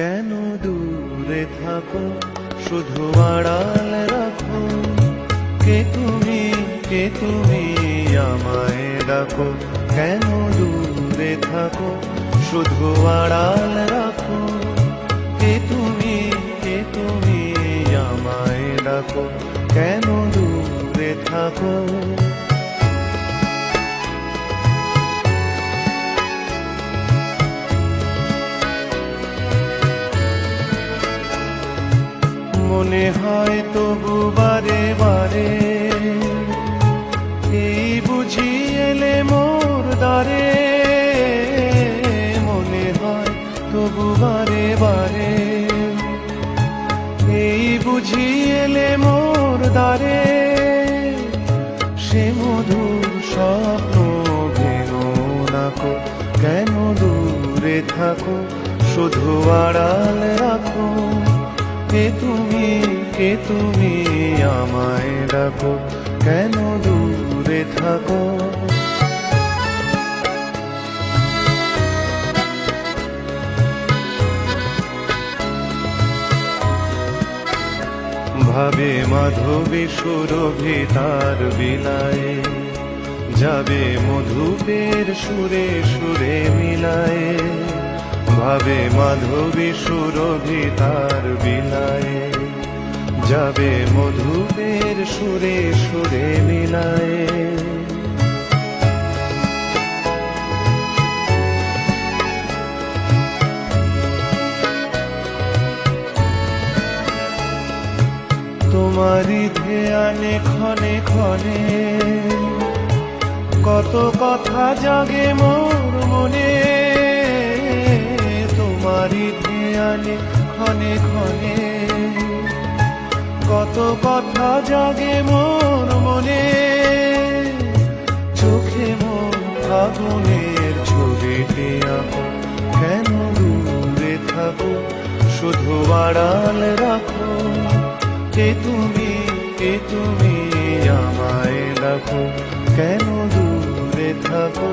কেন দূরে থাকো, শুধু আড়াল রাখো। কে তুমি আমায় ডাকো। কেন দূরে থাকো, শুধু আড়াল রাখো। কে তুমি আমায় ডাকো। কেন দূরে থাকো। মনে হয় তবু বারে বারে, এই বুঝি এলে মোর দ্বারে। মনে হয় তবু বারে বারে, এই বুঝি এলে মোর দ্বারে। সে মধুর স্বপ্ন ভেঙো নাকো। কেন দূরে থাকো, শুধু আড়াল রাখো। কে তুমি আমায় ডাকো। কেন দূরে থাকো। ভাবে মাধবী সুরভি তার বিলায়ে, যাবে মধুপের সুরে সুরে মিলায়ে। ভাবে মাধবী সুরভি তার বিলায়ে, যাবে মধুপের সুরে সুরে মিলায়ে। তোমারই ধ্যানে ক্ষণে ক্ষণে, কত কথা জাগে মোর মনে। তোমারই ধ্যানে ক্ষণে ক্ষণে, কত কথা জাগে মোর মনে। চোখে মোর ফাগুনের ছবিটি আঁকো। কেন দূরে থাকো, শুধু আড়াল রাখো। কে তুমি আমায় ডাকো। কেন দূরে থাকো।